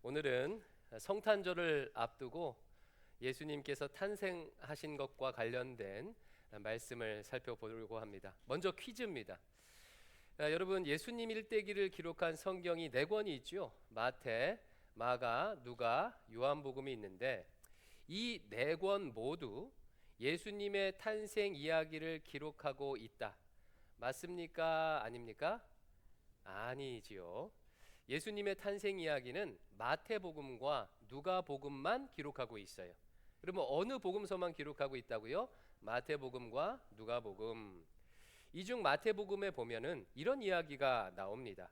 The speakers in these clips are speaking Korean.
오늘은 성탄절을 앞두고 예수님께서 탄생하신 것과 관련된 말씀을 살펴보려고 합니다. 먼저 퀴즈입니다. 여러분, 예수님 일대기를 기록한 성경이 네 권이 있죠. 마태, 마가, 누가, 요한복음이 있는데 이 네 권 모두 예수님의 탄생 이야기를 기록하고 있다. 맞습니까? 아닙니까? 아니지요. 예수님의 탄생 이야기는 마태복음과 누가복음만 기록하고 있어요. 그러면 어느 복음서만 기록하고 있다고요? 마태복음과 누가복음. 이 중 마태복음에 보면은 이런 이야기가 나옵니다.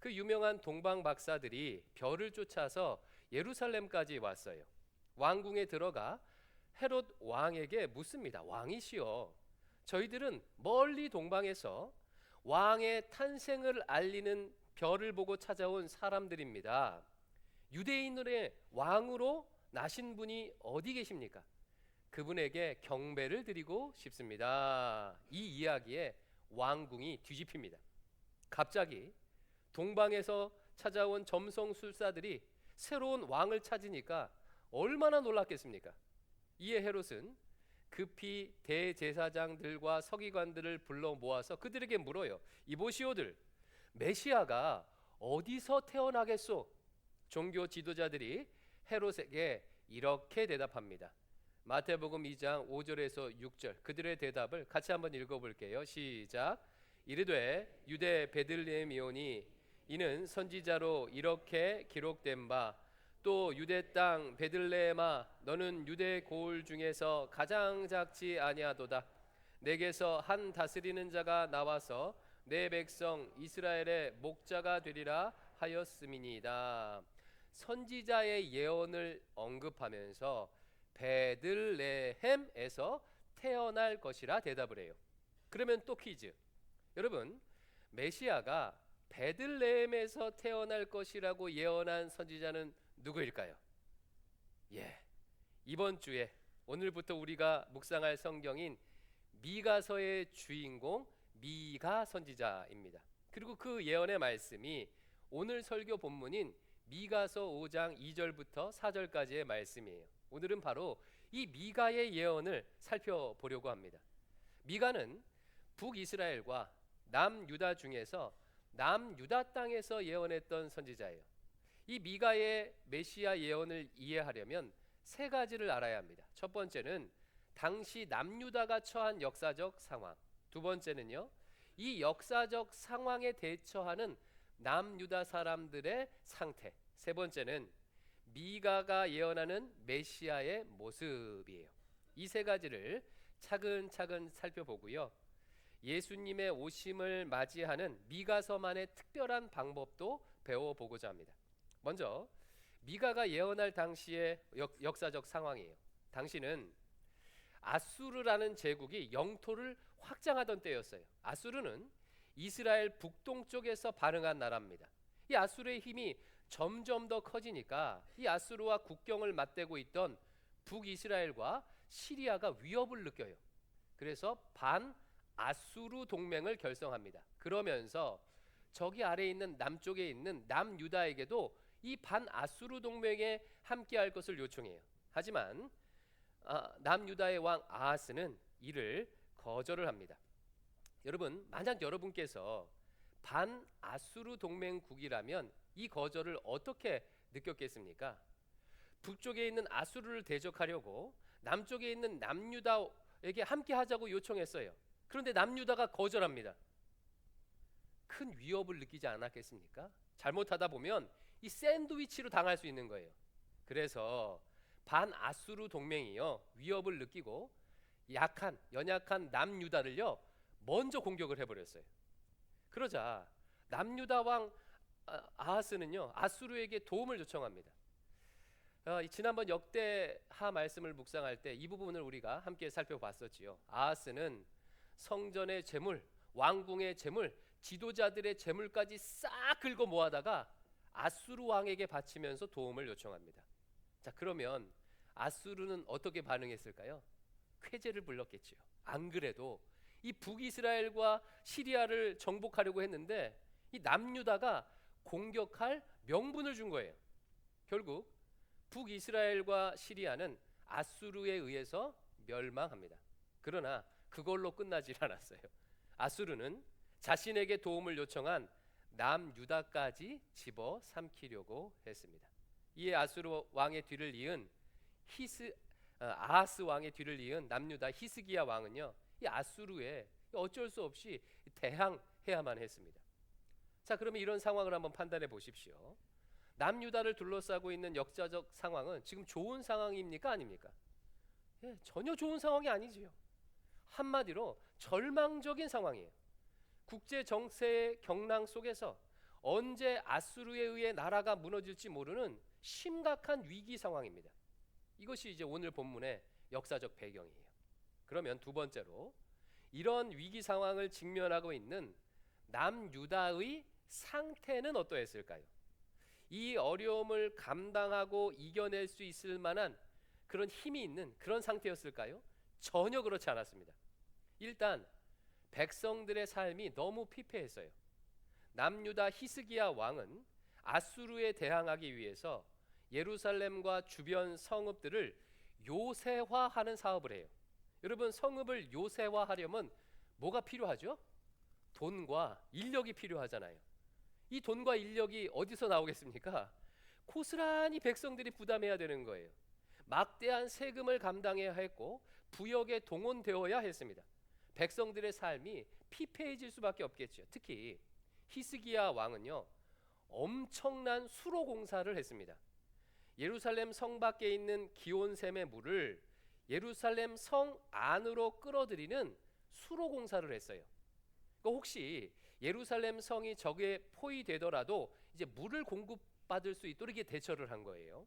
그 유명한 동방 박사들이 별을 쫓아서 예루살렘까지 왔어요. 왕궁에 들어가 헤롯 왕에게 묻습니다. 왕이시여, 저희들은 멀리 동방에서 왕의 탄생을 알리는 별을 보고 찾아온 사람들입니다. 유대인들의 왕으로 나신 분이 어디 계십니까? 그분에게 경배를 드리고 싶습니다. 이 이야기에 왕궁이 뒤집힙니다. 갑자기 동방에서 찾아온 점성술사들이 새로운 왕을 찾으니까 얼마나 놀랐겠습니까? 이에 헤롯은 급히 대제사장들과 서기관들을 불러 모아서 그들에게 물어요. 이보시오들, 메시아가 어디서 태어나겠소? 종교 지도자들이 헤롯에게 이렇게 대답합니다. 마태복음 2장 5절에서 6절, 그들의 대답을 같이 한번 읽어볼게요. 시작. 이르되 유대 베들레헴이오니 이는 선지자로 이렇게 기록된 바, 또 유대 땅 베들레헴아 너는 유대 고을 중에서 가장 작지 아니하도다. 내게서 한 다스리는 자가 나와서 내 백성 이스라엘의 목자가 되리라 하였음이니이다. 선지자의 예언을 언급하면서 베들레헴에서 태어날 것이라 대답을 해요. 그러면 또 퀴즈. 여러분, 메시아가 베들레헴에서 태어날 것이라고 예언한 선지자는 누구일까요? 이번 주에 오늘부터 우리가 묵상할 성경인 미가서의 주인공 미가 선지자입니다. 그리고 그 예언의 말씀이 오늘 설교 본문인 미가서 5장 2절부터 4절까지의 말씀이에요. 오늘은 바로 이 미가의 예언을 살펴보려고 합니다. 미가는 북이스라엘과 남유다 중에서 남유다 땅에서 예언했던 선지자예요. 이 미가의 메시아 예언을 이해하려면 세 가지를 알아야 합니다. 첫 번째는 당시 남유다가 처한 역사적 상황. 두 번째는요, 이 역사적 상황에 대처하는 남유다 사람들의 상태. 세 번째는 미가가 예언하는 메시아의 모습이에요. 이 세 가지를 차근차근 살펴보고요, 예수님의 오심을 맞이하는 미가서만의 특별한 방법도 배워보고자 합니다. 먼저 미가가 예언할 당시의 역사적 상황이에요. 당시는 아수르라는 제국이 영토를 확장하던 때였어요. 아수르는 이스라엘 북동쪽에서 발흥한 나라입니다. 이 아수르의 힘이 점점 더 커지니까 이 아수르와 국경을 맞대고 있던 북이스라엘과 시리아가 위협을 느껴요. 그래서 반아수르 동맹을 결성합니다. 그러면서 저기 아래에 있는 남쪽에 있는 남유다에게도 이 반아수르 동맹에 함께할 것을 요청해요. 하지만 남유다의 왕 아하스는 이를 거절을 합니다. 여러분, 만약 여러분께서 반아수르 동맹국이라면 이 거절을 어떻게 느꼈겠습니까? 북쪽에 있는 아수르를 대적하려고 남쪽에 있는 남유다에게 함께 하자고 요청했어요. 그런데 남유다가 거절합니다. 큰 위협을 느끼지 않았겠습니까? 잘못하다 보면 이 샌드위치로 당할 수 있는 거예요. 그래서 반아수르 동맹이요, 위협을 느끼고 연약한 남유다를요 먼저 공격을 해버렸어요. 그러자 남유다 왕 아하스는요 아수르에게 도움을 요청합니다. 지난번 역대하 말씀을 묵상할 때 이 부분을 우리가 함께 살펴봤었지요. 아하스는 성전의 재물, 왕궁의 재물, 지도자들의 재물까지 싹 긁어 모아다가 아수르 왕에게 바치면서 도움을 요청합니다. 자, 그러면 아수르는 어떻게 반응했을까요? 쾌재를 불렀겠지요. 안 그래도 이 북이스라엘과 시리아를 정복하려고 했는데 이 남유다가 공격할 명분을 준 거예요. 결국 북이스라엘과 시리아는 아수르에 의해서 멸망합니다. 그러나 그걸로 끝나질 않았어요. 아수르는 자신에게 도움을 요청한 남유다까지 집어삼키려고 했습니다. 이에 아수르 왕의 뒤를 이은 아하스 왕의 뒤를 이은 남유다 히스기야 왕은요, 이 아수르에 어쩔 수 없이 대항해야만 했습니다. 자, 그러면 이런 상황을 한번 판단해 보십시오. 남유다를 둘러싸고 있는 역사적 상황은 지금 좋은 상황입니까, 아닙니까? 전혀 좋은 상황이 아니지요. 한마디로 절망적인 상황이에요. 국제 정세의 경랑 속에서 언제 아수르에 의해 나라가 무너질지 모르는 심각한 위기 상황입니다. 이것이 이제 오늘 본문의 역사적 배경이에요. 그러면 두 번째로, 이런 위기 상황을 직면하고 있는 남유다의 상태는 어떠했을까요? 이 어려움을 감당하고 이겨낼 수 있을 만한 그런 힘이 있는 그런 상태였을까요? 전혀 그렇지 않았습니다. 일단 백성들의 삶이 너무 피폐했어요. 남유다 히스기야 왕은 아수르에 대항하기 위해서 예루살렘과 주변 성읍들을 요새화하는 사업을 해요. 여러분, 성읍을 요새화하려면 뭐가 필요하죠? 돈과 인력이 필요하잖아요. 이 돈과 인력이 어디서 나오겠습니까? 고스란히 백성들이 부담해야 되는 거예요. 막대한 세금을 감당해야 했고 부역에 동원되어야 했습니다. 백성들의 삶이 피폐해질 수밖에 없겠죠. 특히 히스기야 왕은요, 엄청난 수로 공사를 했습니다. 예루살렘 성 밖에 있는 기온샘의 물을 예루살렘 성 안으로 끌어들이는 수로 공사를 했어요. 그러니까 혹시 예루살렘 성이 적에 포위되더라도 이제 물을 공급받을 수 있도록 이렇게 대처를 한 거예요.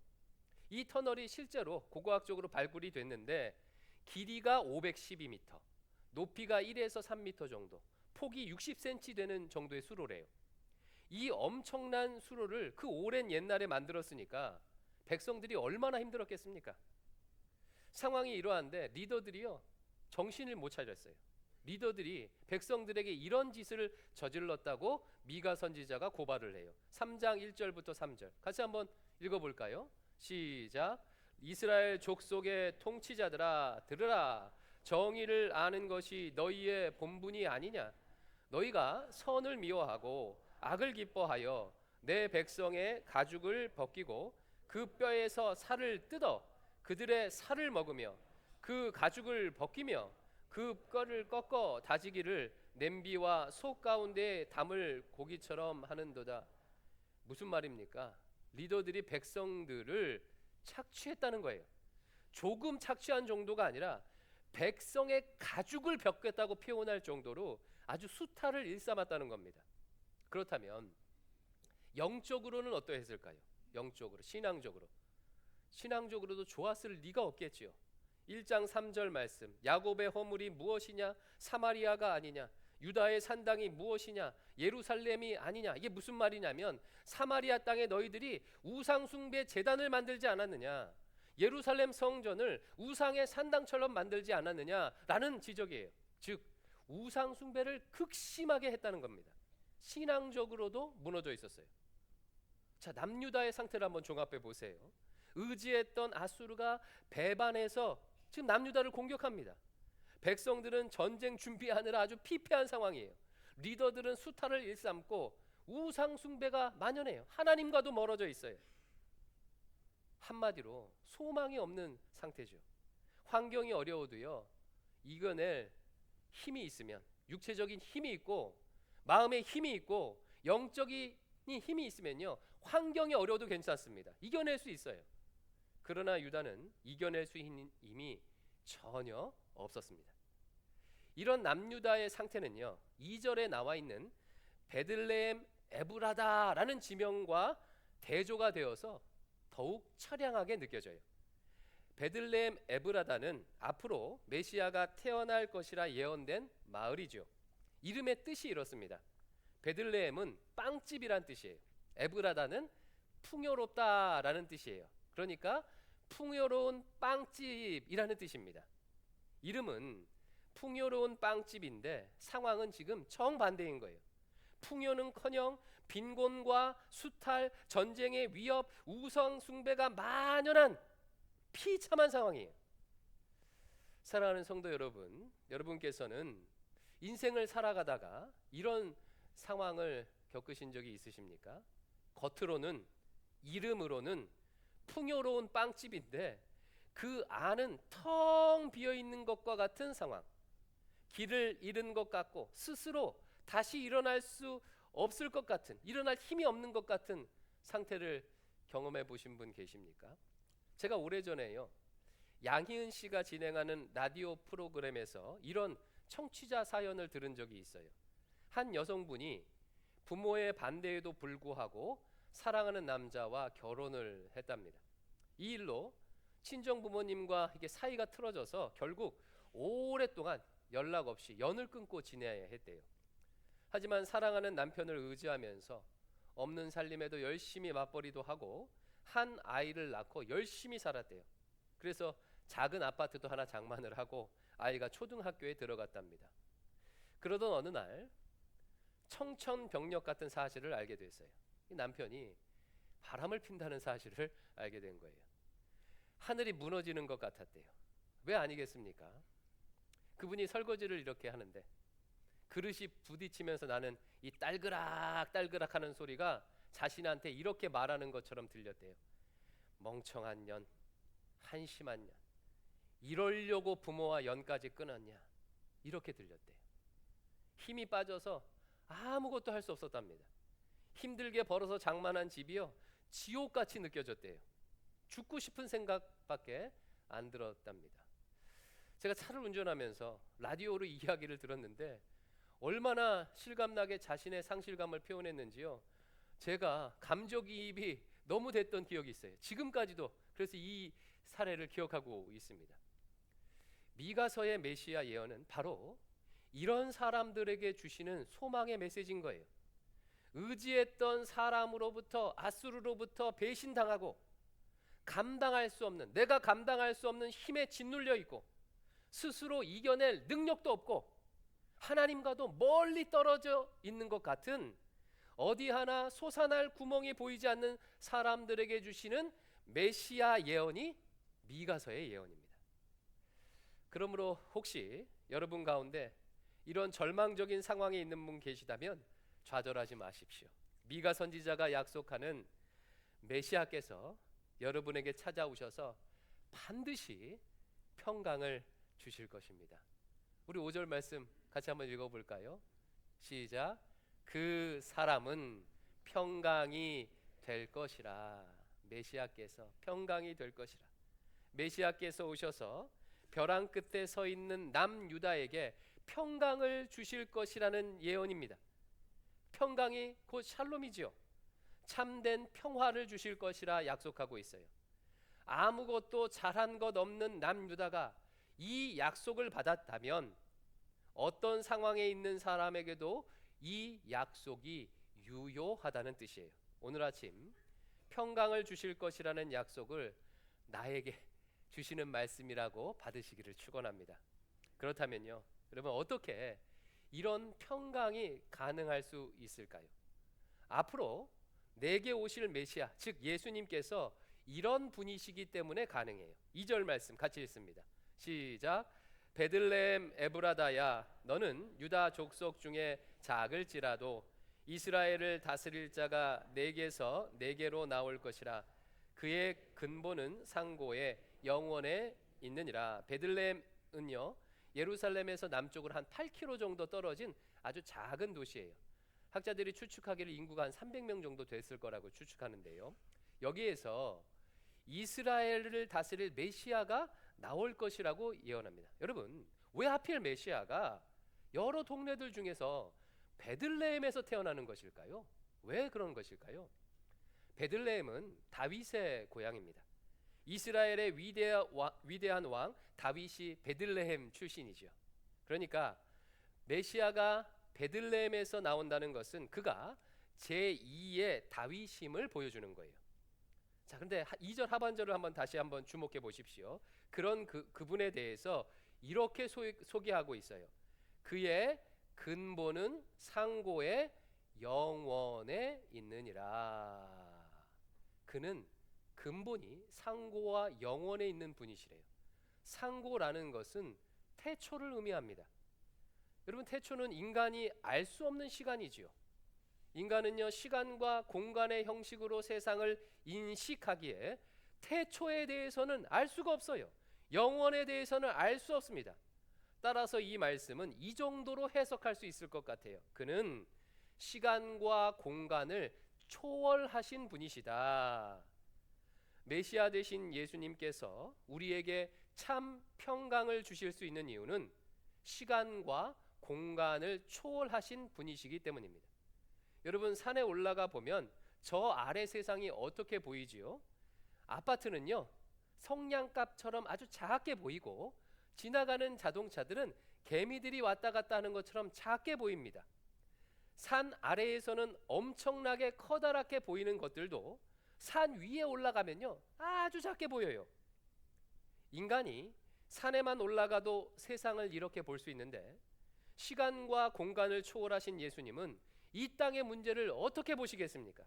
이 터널이 실제로 고고학적으로 발굴이 됐는데 길이가 512m, 높이가 1에서 3m 정도, 폭이 60cm 되는 정도의 수로래요. 이 엄청난 수로를 그 오랜 옛날에 만들었으니까 백성들이 얼마나 힘들었겠습니까? 상황이 이러한데 리더들이요, 정신을 못 차렸어요. 리더들이 백성들에게 이런 짓을 저질렀다고 미가 선지자가 고발을 해요. 3장 1절부터 3절 같이 한번 읽어볼까요? 시작. 이스라엘 족속의 통치자들아, 들으라. 정의를 아는 것이 너희의 본분이 아니냐. 너희가 선을 미워하고 악을 기뻐하여 내 백성의 가죽을 벗기고 그 뼈에서 살을 뜯어 그들의 살을 먹으며 그 가죽을 벗기며 그 뼈를 꺾어 다지기를 냄비와 속 가운데 담을 고기처럼 하는도다. 무슨 말입니까? 리더들이 백성들을 착취했다는 거예요. 조금 착취한 정도가 아니라 백성의 가죽을 벗겼다고 표현할 정도로 아주 수탈을 일삼았다는 겁니다. 그렇다면 영적으로는 어떠했을까요? 영적으로, 신앙적으로도 좋았을 리가 없겠지요. 1장 3절 말씀, 야곱의 허물이 무엇이냐? 사마리아가 아니냐? 유다의 산당이 무엇이냐? 예루살렘이 아니냐? 이게 무슨 말이냐면 사마리아 땅에 너희들이 우상 숭배 제단을 만들지 않았느냐? 예루살렘 성전을 우상의 산당처럼 만들지 않았느냐라는 지적이에요. 즉 우상 숭배를 극심하게 했다는 겁니다. 신앙적으로도 무너져 있었어요. 자, 남유다의 상태를 한번 종합해 보세요. 의지했던 아수르가 배반해서 지금 남유다를 공격합니다. 백성들은 전쟁 준비하느라 아주 피폐한 상황이에요. 리더들은 수탈을 일삼고 우상 숭배가 만연해요. 하나님과도 멀어져 있어요. 한마디로 소망이 없는 상태죠. 환경이 어려워도요, 이겨낼 힘이 있으면, 육체적인 힘이 있고 마음의 힘이 있고 영적인 힘이 있으면요, 환경이 어려워도 괜찮습니다. 이겨낼 수 있어요. 그러나 유다는 이겨낼 수 있는 힘이 전혀 없었습니다. 이런 남유다의 상태는요, 2절에 나와 있는 베들레헴 에브라다라는 지명과 대조가 되어서 더욱 처량하게 느껴져요. 베들레헴 에브라다는 앞으로 메시아가 태어날 것이라 예언된 마을이죠. 이름의 뜻이 이렇습니다. 베들레헴은 빵집이란 뜻이에요. 에브라다는 풍요롭다라는 뜻이에요. 그러니까 풍요로운 빵집이라는 뜻입니다. 이름은 풍요로운 빵집인데 상황은 지금 정반대인 거예요. 풍요는커녕 빈곤과 수탈, 전쟁의 위협, 우상 숭배가 만연한 비참한 상황이에요. 사랑하는 성도 여러분, 여러분께서는 인생을 살아가다가 이런 상황을 겪으신 적이 있으십니까? 겉으로는, 이름으로는 풍요로운 빵집인데 그 안은 텅 비어 있는 것과 같은 상황, 길을 잃은 것 같고 스스로 다시 일어날 수 없을 것 같은, 일어날 힘이 없는 것 같은 상태를 경험해 보신 분 계십니까? 제가 오래전에요, 양희은 씨가 진행하는 라디오 프로그램에서 이런 청취자 사연을 들은 적이 있어요. 한 여성분이 부모의 반대에도 불구하고 사랑하는 남자와 결혼을 했답니다. 이 일로 친정 부모님과 이게 사이가 틀어져서 결국 오랫동안 연락 없이 연을 끊고 지내야 했대요. 하지만 사랑하는 남편을 의지하면서 없는 살림에도 열심히 맞벌이도 하고 한 아이를 낳고 열심히 살았대요. 그래서 작은 아파트도 하나 장만을 하고 아이가 초등학교에 들어갔답니다. 그러던 어느 날 청천벽력 같은 사실을 알게 됐어요. 이 남편이 바람을 핀다는 사실을 알게 된 거예요. 하늘이 무너지는 것 같았대요. 왜 아니겠습니까? 그분이 설거지를 이렇게 하는데 그릇이 부딪히면서 나는 이 딸그락 딸그락 하는 소리가 자신한테 이렇게 말하는 것처럼 들렸대요. 멍청한 년, 한심한 년, 이러려고 부모와 연까지 끊었냐, 이렇게 들렸대요. 힘이 빠져서 아무것도 할 수 없었답니다. 힘들게 벌어서 장만한 집이요, 지옥같이 느껴졌대요. 죽고 싶은 생각밖에 안 들었답니다. 제가 차를 운전하면서 라디오로 이야기를 들었는데 얼마나 실감나게 자신의 상실감을 표현했는지요, 제가 감정이입이 너무 됐던 기억이 있어요. 지금까지도 그래서 이 사례를 기억하고 있습니다. 미가서의 메시아 예언은 바로 이런 사람들에게 주시는 소망의 메시지인 거예요. 의지했던 사람으로부터, 아수르로부터 배신당하고 감당할 수 없는, 내가 감당할 수 없는 힘에 짓눌려 있고 스스로 이겨낼 능력도 없고 하나님과도 멀리 떨어져 있는 것 같은, 어디 하나 솟아날 구멍이 보이지 않는 사람들에게 주시는 메시아 예언이 미가서의 예언입니다. 그러므로 혹시 여러분 가운데 이런 절망적인 상황에 있는 분 계시다면 좌절하지 마십시오. 미가 선지자가 약속하는 메시아께서 여러분에게 찾아오셔서 반드시 평강을 주실 것입니다. 우리 5절 말씀 같이 한번 읽어볼까요? 시작. 그 사람은 평강이 될 것이라. 메시아께서 평강이 될 것이라. 메시아께서 오셔서 벼랑 끝에 서 있는 남유다에게 평강을 주실 것이라는 예언입니다. 평강이 곧 샬롬이지요. 참된 평화를 주실 것이라 약속하고 있어요. 아무것도 잘한 것 없는 남유다가 이 약속을 받았다면 어떤 상황에 있는 사람에게도 이 약속이 유효하다는 뜻이에요. 오늘 아침 평강을 주실 것이라는 약속을 나에게 주시는 말씀이라고 받으시기를 축원합니다. 그렇다면요, 여러분 어떻게 이런 평강이 가능할 수 있을까요? 앞으로 내게 오실 메시아, 즉 예수님께서 이런 분이시기 때문에 가능해요. 2절 말씀 같이 읽습니다. 시작. 베들레헴 에브라다야, 너는 유다 족속 중에 작을지라도 이스라엘을 다스릴 자가 내게서 내게로 나올 것이라. 그의 근본은 상고에 영원에 있느니라. 베들레헴은요, 예루살렘에서 남쪽으로 한 8km 정도 떨어진 아주 작은 도시예요. 학자들이 추측하기를 인구가 한 300명 정도 됐을 거라고 추측하는데요, 여기에서 이스라엘을 다스릴 메시아가 나올 것이라고 예언합니다. 여러분, 왜 하필 메시아가 여러 동네들 중에서 베들레헴에서 태어나는 것일까요? 왜 그런 것일까요? 베들레헴은 다윗의 고향입니다. 이스라엘의 위대한 왕 다윗이 베들레헴 출신이죠. 그러니까 메시아가 베들레헴에서 나온다는 것은 그가 제2의 다윗임을 보여주는 거예요. 자, 근데 2절 하반절을 다시 한번 주목해 보십시오. 그런 그분에 대해서 이렇게 소개하고 있어요. 그의 근본은 상고에 영원에 있느니라. 그는 근본이 상고와 영원에 있는 분이시래요. 상고라는 것은 태초를 의미합니다. 여러분, 태초는 인간이 알 수 없는 시간이지요. 인간은요, 시간과 공간의 형식으로 세상을 인식하기에 태초에 대해서는 알 수가 없어요. 영원에 대해서는 알 수 없습니다. 따라서 이 말씀은 이 정도로 해석할 수 있을 것 같아요. 그는 시간과 공간을 초월하신 분이시다. 메시아 되신 예수님께서 우리에게 참 평강을 주실 수 있는 이유는 시간과 공간을 초월하신 분이시기 때문입니다. 여러분, 산에 올라가 보면 저 아래 세상이 어떻게 보이지요? 아파트는요, 성냥갑처럼 아주 작게 보이고 지나가는 자동차들은 개미들이 왔다 갔다 하는 것처럼 작게 보입니다. 산 아래에서는 엄청나게 커다랗게 보이는 것들도 산 위에 올라가면요, 아주 작게 보여요. 인간이 산에만 올라가도 세상을 이렇게 볼 수 있는데, 시간과 공간을 초월하신 예수님은 이 땅의 문제를 어떻게 보시겠습니까?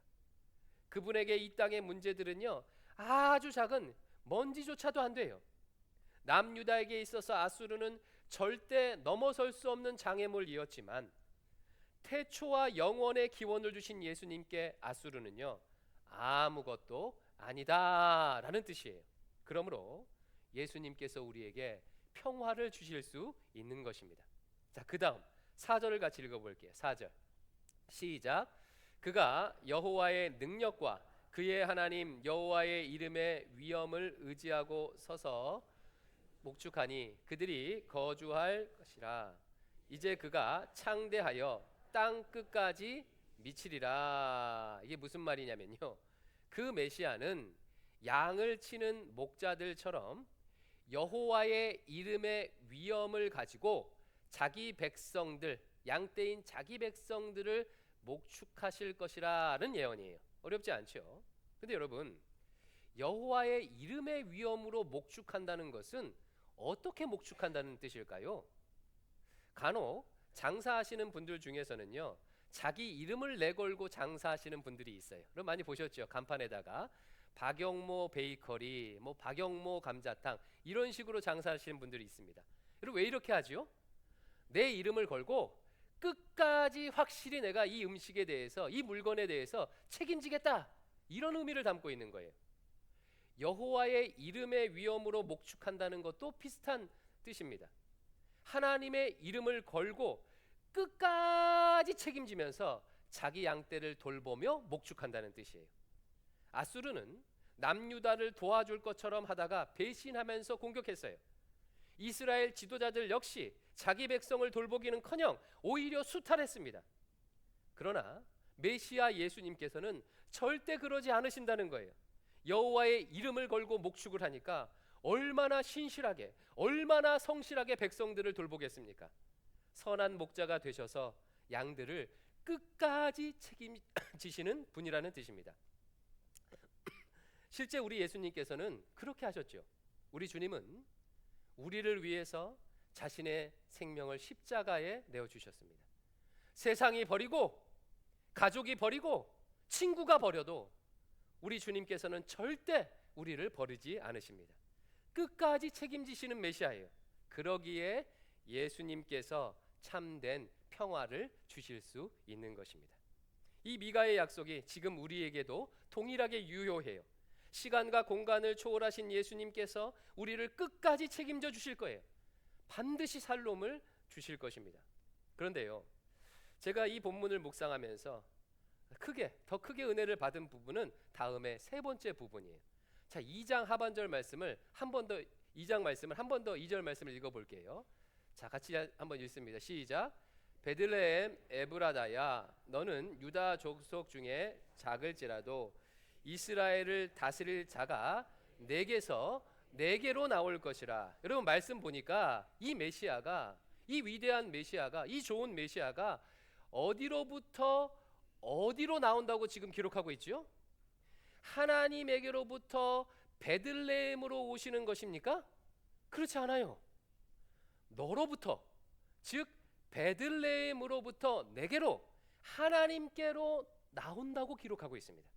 그분에게 이 땅의 문제들은요, 아주 작은 먼지조차도 안 돼요. 남유다에게 있어서 아수르는 절대 넘어설 수 없는 장애물이었지만, 태초와 영원의 기원을 주신 예수님께 아수르는요, 아무것도 아니다라는 뜻이에요. 그러므로 예수님께서 우리에게 평화를 주실 수 있는 것입니다. 자, 그 다음 4절을 같이 읽어볼게요. 4절 시작. 그가 여호와의 능력과 그의 하나님 여호와의 이름의 위엄을 의지하고 서서 목축하니 그들이 거주할 것이라. 이제 그가 창대하여 땅 끝까지 미치리라. 이게 무슨 말이냐면요, 그 메시아는 양을 치는 목자들처럼 여호와의 이름의 위엄을 가지고 자기 백성들, 양떼인 자기 백성들을 목축하실 것이라는 예언이에요. 어렵지 않죠? 근데 여러분, 여호와의 이름의 위엄으로 목축한다는 것은 어떻게 목축한다는 뜻일까요? 간혹 장사하시는 분들 중에서는요, 자기 이름을 내걸고 장사하시는 분들이 있어요. 그럼 많이 보셨죠? 간판에다가 박영모 베이커리, 뭐 박영모 감자탕, 이런 식으로 장사하시는 분들이 있습니다. 여러분, 왜 이렇게 하죠? 내 이름을 걸고 끝까지 확실히 내가 이 음식에 대해서, 이 물건에 대해서 책임지겠다, 이런 의미를 담고 있는 거예요. 여호와의 이름의 위엄으로 목축한다는 것도 비슷한 뜻입니다. 하나님의 이름을 걸고 끝까지 책임지면서 자기 양떼를 돌보며 목축한다는 뜻이에요. 아수르는 남유다를 도와줄 것처럼 하다가 배신하면서 공격했어요. 이스라엘 지도자들 역시 자기 백성을 돌보기는커녕 오히려 수탈했습니다. 그러나 메시아 예수님께서는 절대 그러지 않으신다는 거예요. 여호와의 이름을 걸고 목축을 하니까 얼마나 신실하게, 얼마나 성실하게 백성들을 돌보겠습니까? 선한 목자가 되셔서 양들을 끝까지 책임지시는 분이라는 뜻입니다. 실제 우리 예수님께서는 그렇게 하셨죠. 우리 주님은 우리를 위해서 자신의 생명을 십자가에 내어주셨습니다. 세상이 버리고, 가족이 버리고, 친구가 버려도 우리 주님께서는 절대 우리를 버리지 않으십니다. 끝까지 책임지시는 메시아예요. 그러기에 예수님께서 참된 평화를 주실 수 있는 것입니다. 이 미가의 약속이 지금 우리에게도 동일하게 유효해요. 시간과 공간을 초월하신 예수님께서 우리를 끝까지 책임져 주실 거예요. 반드시 살롬을 주실 것입니다. 그런데요, 제가 이 본문을 묵상하면서 더 크게 은혜를 받은 부분은 다음에 세 번째 부분이에요. 자, 2장 하반절 말씀을 한 번 더, 2장 말씀을 한 번 더 2절 말씀을 읽어볼게요. 자, 같이 한번 읽습니다. 시작. 베들레헴 에브라다야, 너는 유다 족속 중에 작을지라도 이스라엘을 다스릴 자가 내게서 내게로 나올 것이라. 여러분, 말씀 보니까 이 메시아가, 이 위대한 메시아가, 이 좋은 메시아가 어디로부터 어디로 나온다고 지금 기록하고 있죠? 하나님에게로부터 베들레헴으로 오시는 것입니까? 그렇지 않아요. 너로부터, 즉 베들레헴으로부터 내게로 하나님께로 나온다고 기록하고 있습니다.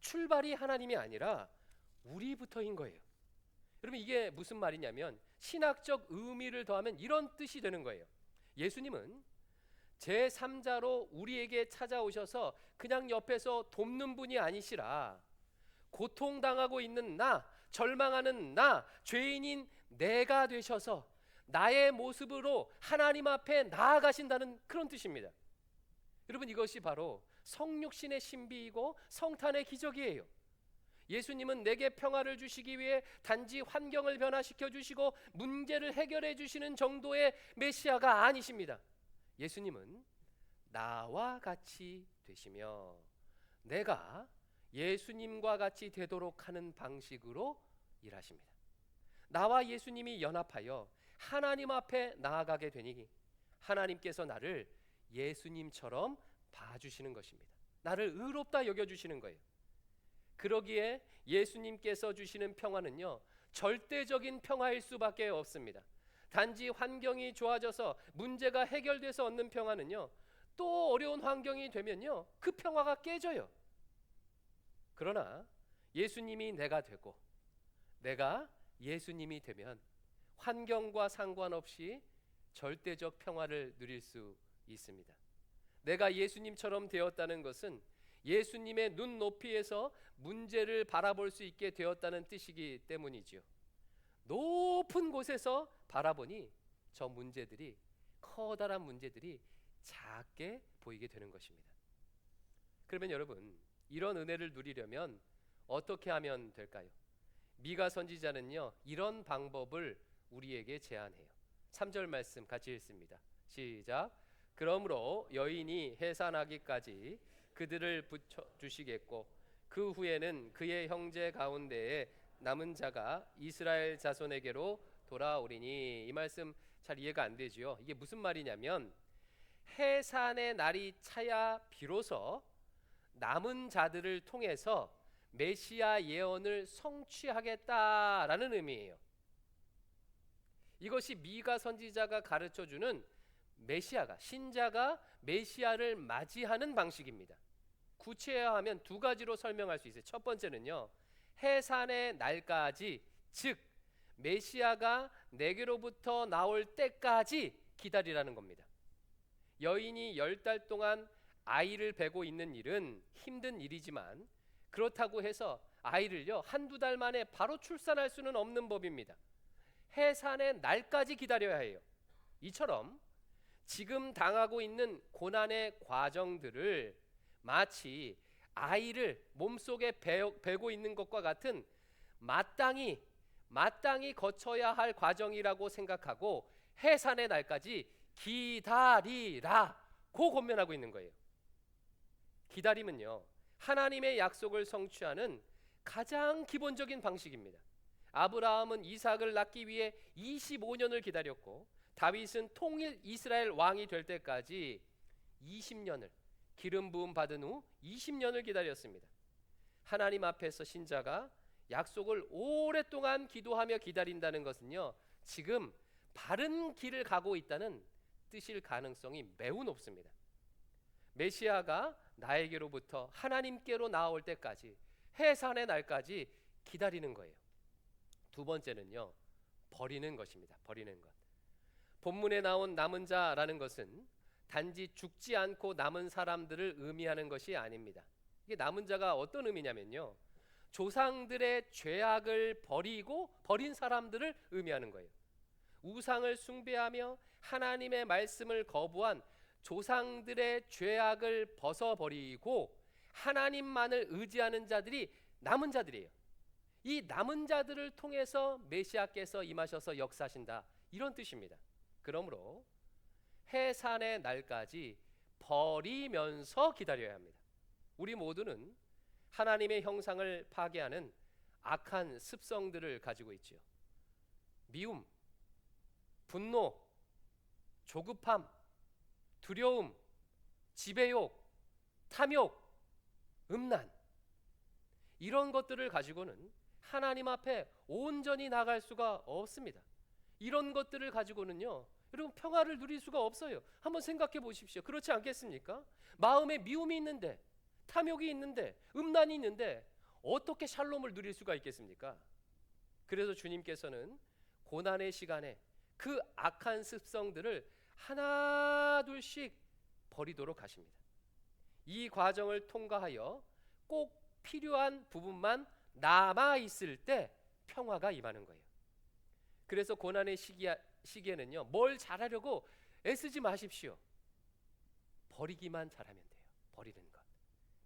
출발이 하나님이 아니라 우리부터인 거예요. 여러분, 이게 무슨 말이냐면 신학적 의미를 더하면 이런 뜻이 되는 거예요. 예수님은 제3자로 우리에게 찾아오셔서 그냥 옆에서 돕는 분이 아니시라 고통당하고 있는 나, 절망하는 나, 죄인인 내가 되셔서 나의 모습으로 하나님 앞에 나아가신다는 그런 뜻입니다. 여러분, 이것이 바로 성육신의 신비이고 성탄의 기적이에요. 예수님은 내게 평화를 주시기 위해 단지 환경을 변화시켜 주시고 문제를 해결해 주시는 정도의 메시아가 아니십니다. 예수님은 나와 같이 되시며 내가 예수님과 같이 되도록 하는 방식으로 일하십니다. 나와 예수님이 연합하여 하나님 앞에 나아가게 되니 하나님께서 나를 예수님처럼 봐주시는 것입니다. 나를 의롭다 여겨주시는 거예요. 그러기에 예수님께서 주시는 평화는요, 절대적인 평화일 수밖에 없습니다. 단지 환경이 좋아져서 문제가 해결돼서 얻는 평화는요, 또 어려운 환경이 되면요, 그 평화가 깨져요. 그러나 예수님이 내가 되고 내가 예수님이 되면 환경과 상관없이 절대적 평화를 누릴 수 있습니다. 내가 예수님처럼 되었다는 것은 예수님의 눈높이에서 문제를 바라볼 수 있게 되었다는 뜻이기 때문이죠. 높은 곳에서 바라보니 저 문제들이, 커다란 문제들이 작게 보이게 되는 것입니다. 그러면 여러분, 이런 은혜를 누리려면 어떻게 하면 될까요? 미가 선지자는요, 이런 방법을 우리에게 제안해요. 3절 말씀 같이 읽습니다. 시작. 그러므로 여인이 해산하기까지 그들을 붙여주시겠고 그 후에는 그의 형제 가운데에 남은 자가 이스라엘 자손에게로 돌아오리니. 이 말씀 잘 이해가 안 되지요. 이게 무슨 말이냐면 해산의 날이 차야 비로소 남은 자들을 통해서 메시아 예언을 성취하겠다라는 의미예요. 이것이 미가 선지자가 가르쳐주는 메시아가, 신자가 메시아를 맞이하는 방식입니다. 구체화하면 두 가지로 설명할 수 있어요. 첫 번째는요, 해산의 날까지, 즉 메시아가 내게로부터 나올 때까지 기다리라는 겁니다. 여인이 10달 동안 아이를 베고 있는 일은 힘든 일이지만 그렇다고 해서 아이를요 한두 달 만에 바로 출산할 수는 없는 법입니다. 해산의 날까지 기다려야 해요. 이처럼 지금 당하고 있는 고난의 과정들을 마치 아이를 몸속에 베고 있는 것과 같은 마땅히 거쳐야 할 과정이라고 생각하고 해산의 날까지 기다리라고 권면하고 있는 거예요. 기다림은요, 하나님의 약속을 성취하는 가장 기본적인 방식입니다. 아브라함은 이삭을 낳기 위해 25년을 기다렸고 다윗은 통일 이스라엘 왕이 될 때까지 20년을, 기름 부음 받은 후 20년을 기다렸습니다. 하나님 앞에서 신자가 약속을 오랫동안 기도하며 기다린다는 것은요, 지금 바른 길을 가고 있다는 뜻일 가능성이 매우 높습니다. 메시아가 나에게로부터 하나님께로 나올 때까지, 해산의 날까지 기다리는 거예요. 두 번째는요, 버리는 것입니다. 버리는 것. 본문에 나온 남은 자라는 것은 단지 죽지 않고 남은 사람들을 의미하는 것이 아닙니다. 이게 남은 자가 어떤 의미냐면요, 조상들의 죄악을 버린 사람들을 의미하는 거예요. 우상을 숭배하며 하나님의 말씀을 거부한 조상들의 죄악을 벗어버리고 하나님만을 의지하는 자들이 남은 자들이에요. 이 남은 자들을 통해서 메시아께서 임하셔서 역사하신다, 이런 뜻입니다. 그러므로 해산의 날까지 버리면서 기다려야 합니다. 우리 모두는 하나님의 형상을 파괴하는 악한 습성들을 가지고 있지요. 미움, 분노, 조급함, 두려움, 지배욕, 탐욕, 음란, 이런 것들을 가지고는 하나님 앞에 온전히 나갈 수가 없습니다. 이런 것들을 가지고는요, 여러분 평화를 누릴 수가 없어요. 한번 생각해 보십시오. 그렇지 않겠습니까? 마음에 미움이 있는데, 탐욕이 있는데, 음란이 있는데 어떻게 샬롬을 누릴 수가 있겠습니까? 그래서 주님께서는 고난의 시간에 그 악한 습성들을 하나 둘씩 버리도록 하십니다. 이 과정을 통과하여 꼭 필요한 부분만 남아 있을 때 평화가 임하는 거예요. 그래서 고난의 시기에는요, 뭘 잘하려고 애쓰지 마십시오. 버리기만 잘하면 돼요. 버리는 것.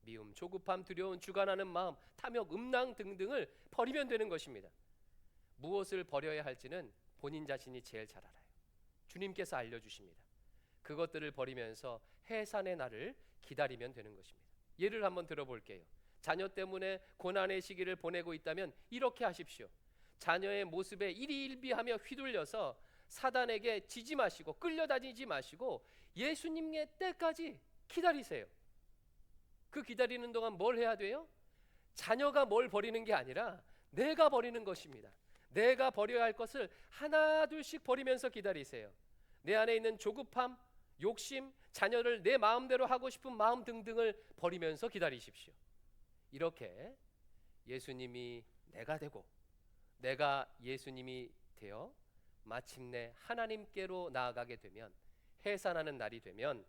미움, 조급함, 두려움, 주관하는 마음, 탐욕, 음란 등등을 버리면 되는 것입니다. 무엇을 버려야 할지는 본인 자신이 제일 잘 알아요. 주님께서 알려주십니다. 그것들을 버리면서 해산의 날을 기다리면 되는 것입니다. 예를 한번 들어볼게요. 자녀 때문에 고난의 시기를 보내고 있다면 이렇게 하십시오. 자녀의 모습에 일희일비하며 휘둘려서 사단에게 지지 마시고 끌려다니지 마시고 예수님의 때까지 기다리세요. 그 기다리는 동안 뭘 해야 돼요? 자녀가 뭘 버리는 게 아니라 내가 버리는 것입니다. 내가 버려야 할 것을 하나 둘씩 버리면서 기다리세요. 내 안에 있는 조급함, 욕심, 자녀를 내 마음대로 하고 싶은 마음 등등을 버리면서 기다리십시오. 이렇게 예수님이 내가 되고 내가 예수님이 되어 마침내 하나님께로 나아가게 되면, 해산하는 날이 되면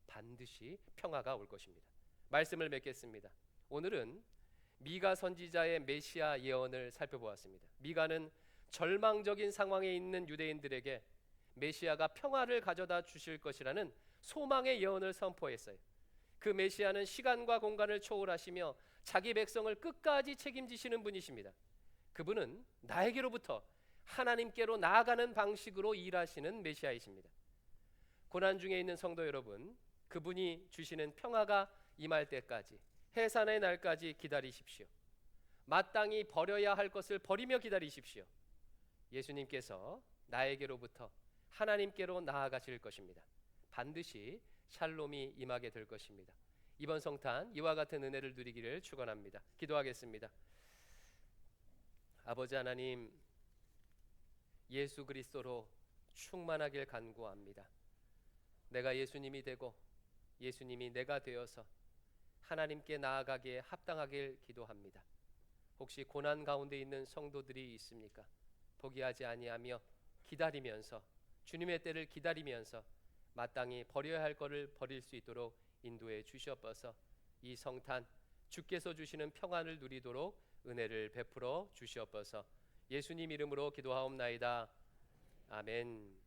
반드시 평화가 올 것입니다. 말씀을 맺겠습니다. 오늘은 미가 선지자의 메시아 예언을 살펴보았습니다. 미가는 절망적인 상황에 있는 유대인들에게 메시아가 평화를 가져다 주실 것이라는 소망의 예언을 선포했어요. 그 메시아는 시간과 공간을 초월하시며 자기 백성을 끝까지 책임지시는 분이십니다. 그분은 나에게로부터 하나님께로 나아가는 방식으로 일하시는 메시아이십니다. 고난 중에 있는 성도 여러분, 그분이 주시는 평화가 임할 때까지, 해산의 날까지 기다리십시오. 마땅히 버려야 할 것을 버리며 기다리십시오. 예수님께서 나에게로부터 하나님께로 나아가실 것입니다. 반드시 샬롬이 임하게 될 것입니다. 이번 성탄 이와 같은 은혜를 누리기를 축원합니다. 기도하겠습니다. 아버지 하나님, 예수 그리스도로 충만하길 간구합니다. 내가 예수님이 되고 예수님이 내가 되어서 하나님께 나아가기에 합당하길 기도합니다. 혹시 고난 가운데 있는 성도들이 있습니까? 포기하지 아니하며 기다리면서, 주님의 때를 기다리면서 마땅히 버려야 할 것을 버릴 수 있도록 인도해 주시옵소서. 이 성탄 주께서 주시는 평안을 누리도록 은혜를 베풀어 주시옵소서. 예수님 이름으로 기도하옵나이다. 아멘.